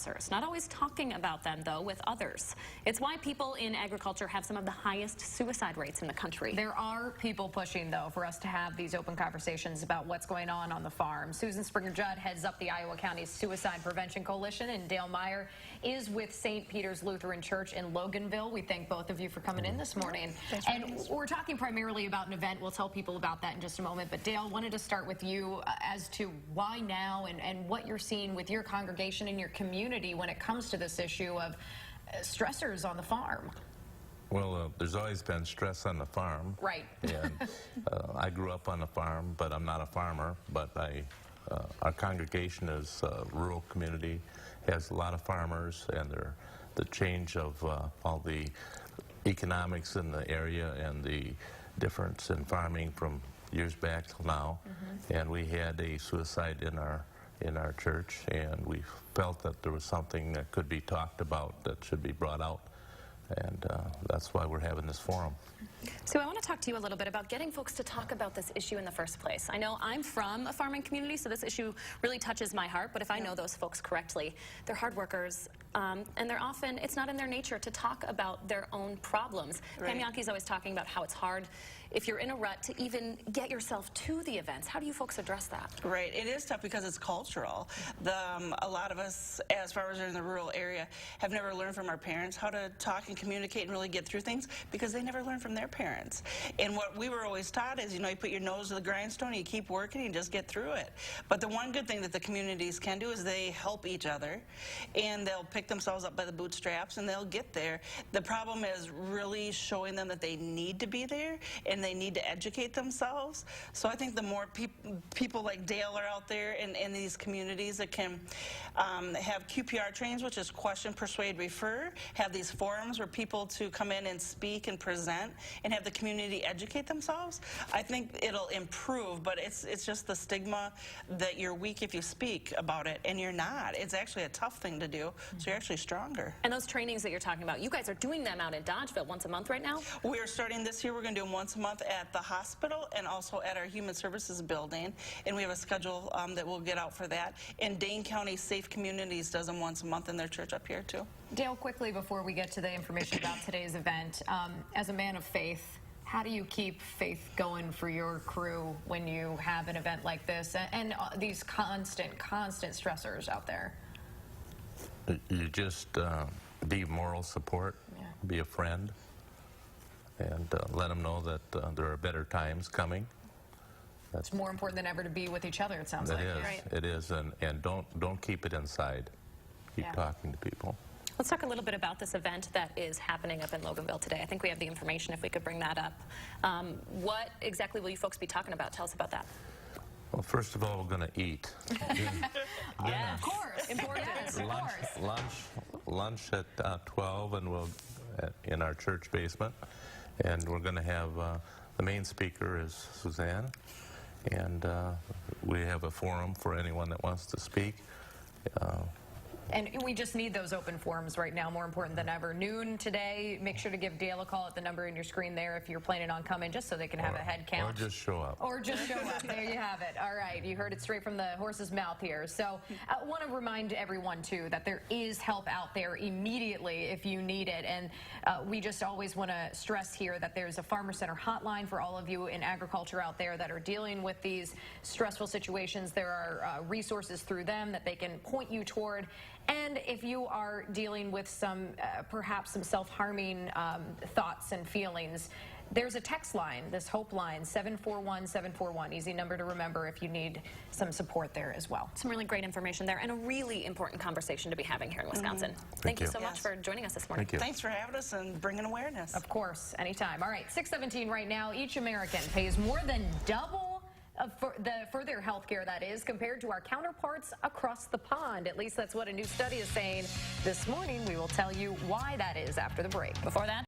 sponsors. Not always talking about them, though, with others. It's why people in agriculture have some of the highest suicide rates in the country. There are people pushing, though, for us to have these open conversations about what's going on the farm. Susan Springer Judd heads up the Iowa County Suicide Prevention Coalition, and Dale Meyer is with St. Peter's Lutheran Church in Loganville. We thank both of you for coming in this morning. And we're talking primarily about an event. We'll tell people about that in just a moment. But Dale, wanted to start with you as to why now and what you're seeing with your congregation and your community when it comes to this issue of stressors on the farm. Well, there's always been stress on the farm. Right. And I grew up on a farm, but I'm not a farmer. But our congregation is a rural community, has a lot of farmers, and the change of all the economics in the area and the difference in farming from years back till now. And we had a suicide in our church, and we felt that there was something that could be talked about that should be brought out. And that's why we're having this forum. So I want to talk to you a little bit about getting folks to talk about this issue in the first place. I know I'm from a farming community, so this issue really touches my heart, but if I know those folks correctly, they're hard workers, and they're often, it's not in their nature to talk about their own problems. Right. Pam Youngke's always talking about how it's hard, if you're in a rut, to even get yourself to the events. How do you folks address that? Right, it is tough because it's cultural. A lot of us, as farmers in the rural area, have never learned from our parents how to talk and communicate and really get through things because they never learned from their parents. And what we were always taught is, you know, you put your nose to the grindstone, you keep working, you just get through it. But the one good thing that the communities can do is they help each other, and they'll pick themselves up by the bootstraps, and they'll get there. The problem is really showing them that they need to be there, and they need to educate themselves. So I think the more people like Dale are out there in these communities that can have QPR trainings, which is question, persuade, refer, have these forums where people to come in and speak and present and have the community educate themselves, I think it'll improve. But it's just the stigma that you're weak if you speak about it, and you're not. It's actually a tough thing to do, so you're actually stronger. And those trainings that you're talking about, you guys are doing them out in Dodgeville once a month right now? We're starting this year. We're going to do them once a month at the hospital and also at our Human Services building, and we have a schedule that we'll get out for that. And Dane County Safe Communities does them once a month in their church up here too. Dale, quickly before we get to the information about today's event, as a man of faith, how do you keep faith going for your crew when you have an event like this and these constant stressors out there? You just be moral support, be a friend, and let them know that there are better times coming. It's more important than ever to be with each other, it sounds like. It is, and don't keep it inside. Keep talking to people. Let's talk a little bit about this event that is happening up in Loganville today. I think we have the information if we could bring that up. What exactly will you folks be talking about? Tell us about that. Well, first of all, we're going to eat. Yeah, of course. Important, yes, of course. Lunch at 12, and we'll in our church basement. And we're going to have the main speaker is Suzanne, and we have a forum for anyone that wants to speak. And we just need those open forums right now, more important than ever. Noon today, make sure to give Dale a call at the number in your screen there if you're planning on coming, just so they can have a head count. Or just show up. Or just show up. There you have it. All right, you heard it straight from the horse's mouth here. So I want to remind everyone, too, that there is help out there immediately if you need it. And we just always want to stress here that there's a Farmer Center hotline for all of you in agriculture out there that are dealing with these stressful situations. There are resources through them that they can point you toward. And if you are dealing with some, perhaps some self-harming thoughts and feelings, there's a text line, this Hope line, 741-741. Easy number to remember if you need some support there as well. Some really great information there and a really important conversation to be having here in Wisconsin. Thank you so much for joining us this morning. Thank you. Thanks for having us and bringing awareness. Of course, anytime. All right, 6:17 right now. Each American pays more than double for their health care, that is, compared to our counterparts across the pond. At least that's what a new study is saying this morning. We will tell you why that is after the break. Before that,